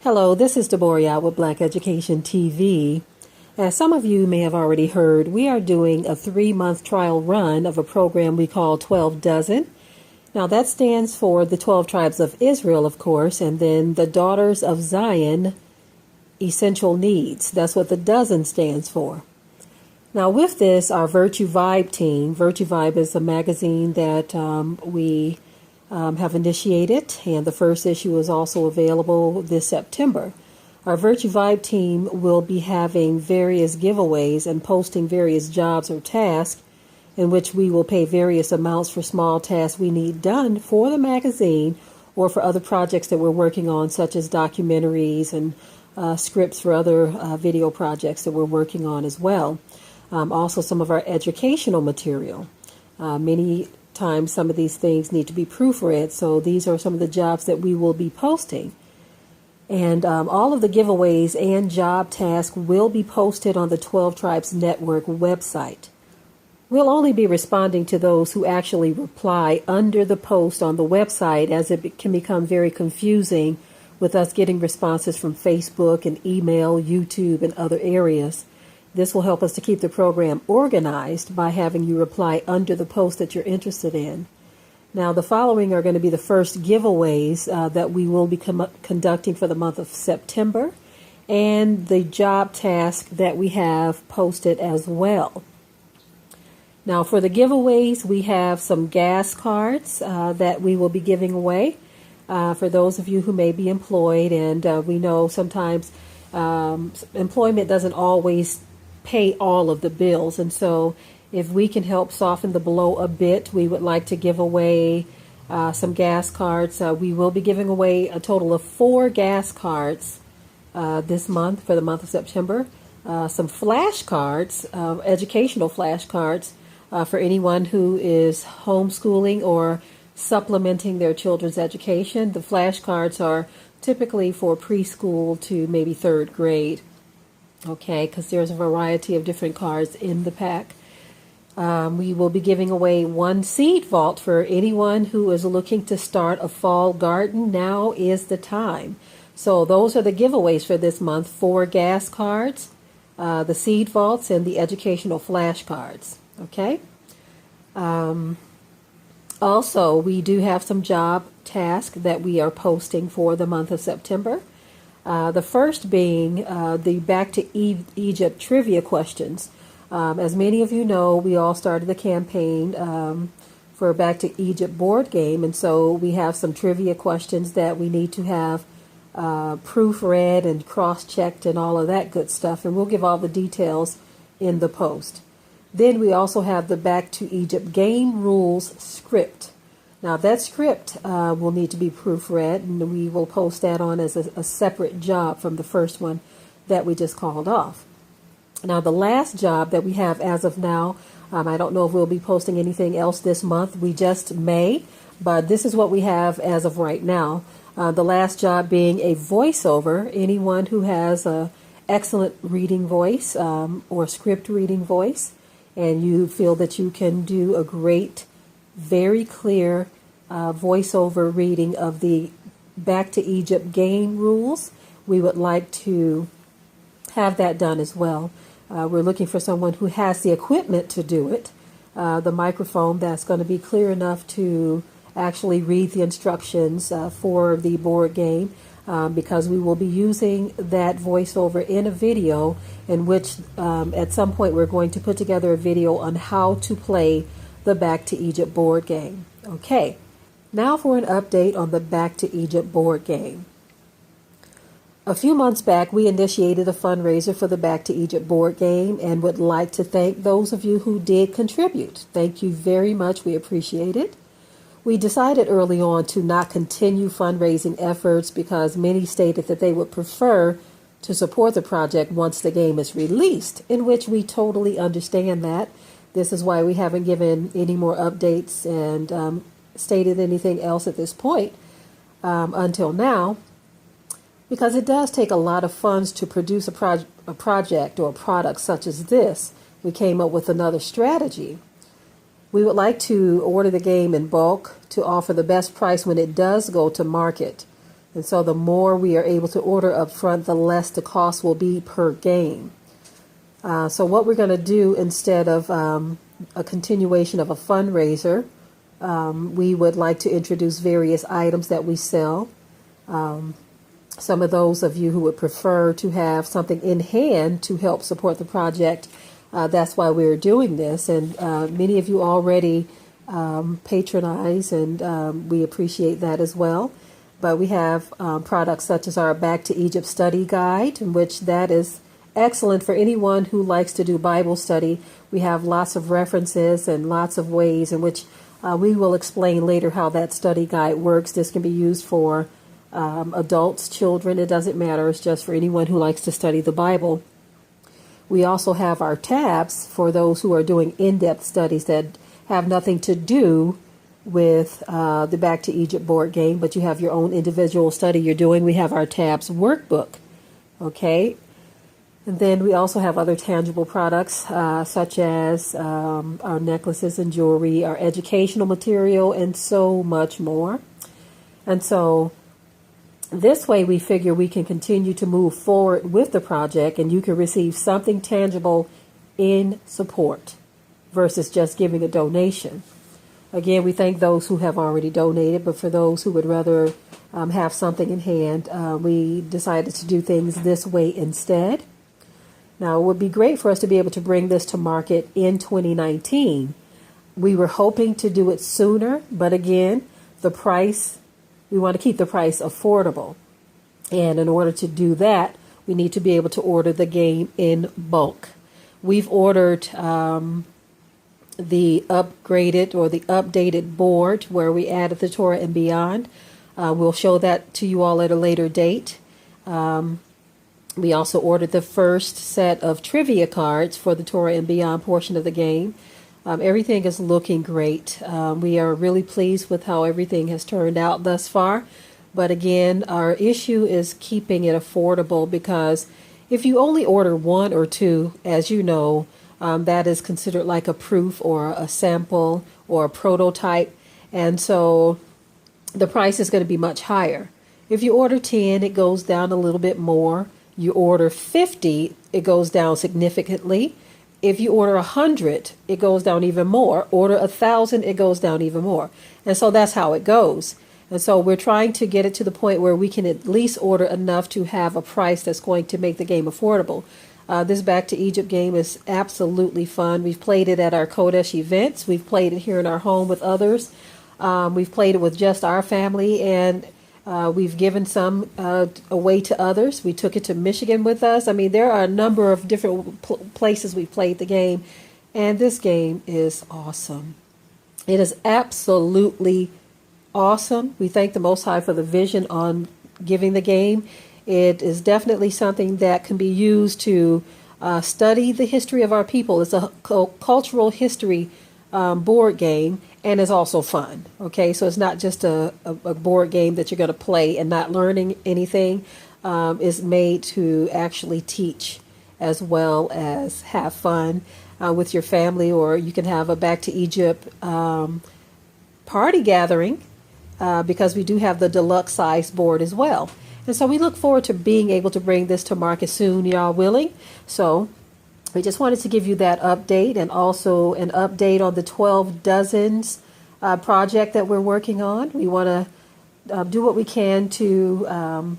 Hello, this is Deborah with Black Education TV. As some of you may have already heard, we are doing a 3-month trial run of a program we call 12 Dozen. Now that stands for the 12 tribes of Israel, of course, and then the Daughters of Zion Essential Needs. That's what the dozen stands for. Now with this, our Virtue Vibe team, Virtue Vibe is a magazine that we have initiated, and the first issue is also available this September. Our Virtue Vibe team will be having various giveaways and posting various jobs or tasks in which we will pay various amounts for small tasks we need done for the magazine or for other projects that we're working on, such as documentaries and scripts for other video projects that we're working on as well. Also some of our educational material. Many times some of these things need to be proofread, so these are some of the jobs that we will be posting. And all of the giveaways and job tasks will be posted on the 12 Tribes Network website. We'll only be responding to those who actually reply under the post on the website, as it can become very confusing with us getting responses from Facebook and email, YouTube, and other areas. This will help us to keep the program organized by having you reply under the post that you're interested in. Now, the following are going to be the first giveaways that we will be conducting for the month of September, and the job task that we have posted as well. Now, for the giveaways, we have some gas cards that we will be giving away for those of you who may be employed, and we know sometimes employment doesn't always pay all of the bills, and so if we can help soften the blow a bit, we would like to give away some gas cards. We will be giving away a total of 4 gas cards this month for the month of September. Some flashcards, educational flashcards for anyone who is homeschooling or supplementing their children's education. The flashcards are typically for preschool to maybe 3rd grade. Okay, because there's a variety of different cards in the pack. We will be giving away 1 seed vault for anyone who is looking to start a fall garden. Now is the time. So those are the giveaways for this month: 4 gas cards, the seed vaults, and the educational flashcards. Okay. Also, we do have some job tasks that we are posting for the month of September. The first being the Back to Egypt trivia questions. As many of you know, we all started the campaign for Back to Egypt board game, and so we have some trivia questions that we need to have proofread and cross-checked and all of that good stuff, and we'll give all the details in the post. Then we also have the Back to Egypt game rules script. Now that script will need to be proofread, and we will post that on as a separate job from the first one that we just called off. Now the last job that we have as of now, I don't know if we'll be posting anything else this month. We just may, but this is what we have as of right now. The last job being a voiceover. Anyone who has a excellent reading voice or script reading voice, and you feel that you can do a great, very clear voiceover reading of the Back to Egypt game rules, we would like to have that done as well. We're looking for someone who has the equipment to do it, the microphone that's going to be clear enough to actually read the instructions for the board game, because we will be using that voiceover in a video in which at some point we're going to put together a video on how to play the Back to Egypt board game. Okay, now for an update on the Back to Egypt board game. A few months back, we initiated a fundraiser for the Back to Egypt board game and would like to thank those of you who did contribute. Thank you very much. We appreciate it. We decided early on to not continue fundraising efforts because many stated that they would prefer to support the project once the game is released, in which we totally understand that. This is why we haven't given any more updates and stated anything else at this point until now, because it does take a lot of funds to produce a project or a product such as this. We came up with another strategy. We would like to order the game in bulk to offer the best price when it does go to market. And so the more we are able to order up front, the less the cost will be per game. So what we're going to do instead of a continuation of a fundraiser, we would like to introduce various items that we sell. Some of those of you who would prefer to have something in hand to help support the project, that's why we're doing this. And many of you already patronize, and we appreciate that as well. But we have products such as our Back to Egypt study guide, in which that is excellent for anyone who likes to do Bible study. We have lots of references and lots of ways in which we will explain later how that study guide works. This can be used for adults, children, it doesn't matter. It's just for anyone who likes to study the Bible. We also have our tabs for those who are doing in-depth studies that have nothing to do with the Back to Egypt board game, but you have your own individual study you're doing. We have our tabs workbook. Okay. And then we also have other tangible products such as our necklaces and jewelry, our educational material, and so much more. And so this way we figure we can continue to move forward with the project, and you can receive something tangible in support versus just giving a donation. Again, we thank those who have already donated, but for those who would rather have something in hand, we decided to do things this way instead. Now, it would be great for us to be able to bring this to market in 2019. We were hoping to do it sooner, but again, the price, we want to keep the price affordable. And in order to do that, we need to be able to order the game in bulk. We've ordered the upgraded or the updated board where we added the Torah and Beyond. We'll show that to you all at a later date. We also ordered the first set of trivia cards for the Torah and Beyond portion of the game. Everything is looking great. We are really pleased with how everything has turned out thus far. But again, our issue is keeping it affordable, because if you only order one or two, as you know, that is considered like a proof or a sample or a prototype. And so the price is going to be much higher. If you order 10, it goes down a little bit more. You order 50, it goes down significantly. If you order 100, it goes down even more. Order 1,000, it goes down even more. And so that's how it goes. And so we're trying to get it to the point where we can at least order enough to have a price that's going to make the game affordable. This Back to Egypt game is absolutely fun. We've played it at our Kodesh events. We've played it here in our home with others. We've played it with just our family, and we've given some away to others. We took it to Michigan with us. I mean, there are a number of different places we played the game, and this game is awesome. It is absolutely awesome. We thank the Most High for the vision on giving the game. It is definitely something that can be used to study the history of our people. It's a cultural history board game, and is also fun. Okay, so it's not just a board game that you're going to play and not learning anything. It's made to actually teach as well as have fun with your family, or you can have a Back to Egypt party gathering because we do have the deluxe size board as well. And so we look forward to being able to bring this to market soon, y'all willing. So we just wanted to give you that update, and also an update on the 12 Dozens project that we're working on. We want to do what we can to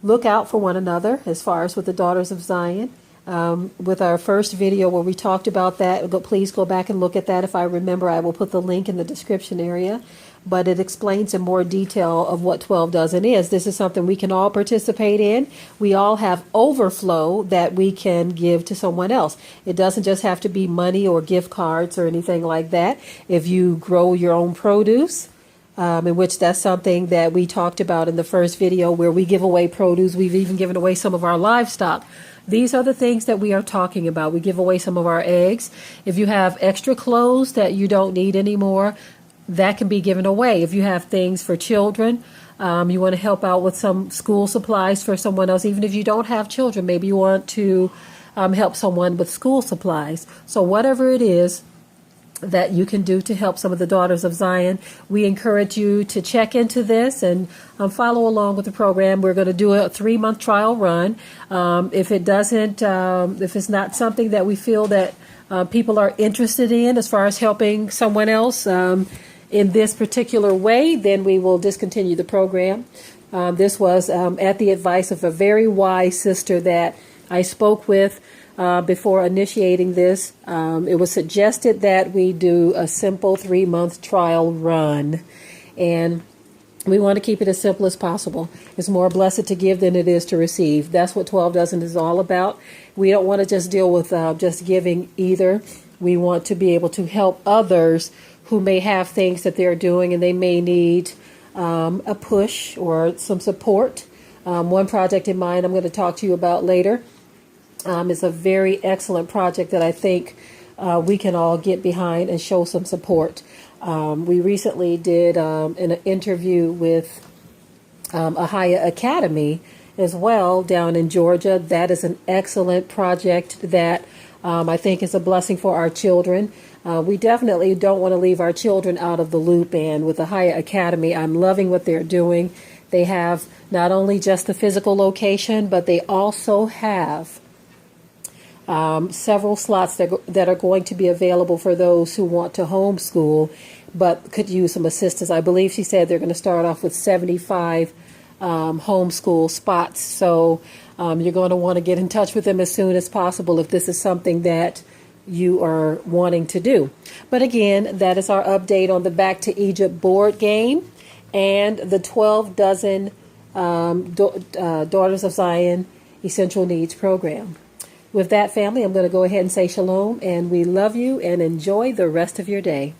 look out for one another as far as with the Daughters of Zion. With our first video where we talked about that, please go back and look at that. If I remember, I will put the link in the description area. But it explains in more detail of what 12 Dozen is. This is something we can all participate in. We all have overflow that we can give to someone else. It doesn't just have to be money or gift cards or anything like that. If you grow your own produce, in which that's something that we talked about in the first video where we give away produce. We've even given away some of our livestock. These are the things that we are talking about. We give away some of our eggs. If you have extra clothes that you don't need anymore, that can be given away. If you have things for children, you want to help out with some school supplies for someone else. Even if you don't have children, maybe you want to help someone with school supplies. So whatever it is, that you can do to help some of the Daughters of Zion. We encourage you to check into this and follow along with the program. We're going to do a 3-month trial run. If it's not something that we feel that people are interested in as far as helping someone else in this particular way, then we will discontinue the program. This was at the advice of a very wise sister that I spoke with before initiating this. It was suggested that we do a simple 3-month trial run, and we want to keep it as simple as possible. It's more blessed to give than it is to receive. That's what 12 Dozen is all about. We don't want to just deal with just giving either. We want to be able to help others who may have things that they're doing and they may need a push or some support. One project in mind I'm going to talk to you about later. It's a very excellent project that I think we can all get behind and show some support. We recently did an interview with Ahaya Academy as well down in Georgia. That is an excellent project that I think is a blessing for our children. We definitely don't want to leave our children out of the loop. And with Ahaya Academy, I'm loving what they're doing. They have not only just the physical location, but they also have several slots that are going to be available for those who want to homeschool but could use some assistance. I believe she said they're going to start off with 75 homeschool spots. So you're going to want to get in touch with them as soon as possible if this is something that you are wanting to do. But again, that is our update on the Back to Egypt board game and the 12 Dozen Daughters of Zion Essential Needs program. With that, family, I'm going to go ahead and say shalom, and we love you and enjoy the rest of your day.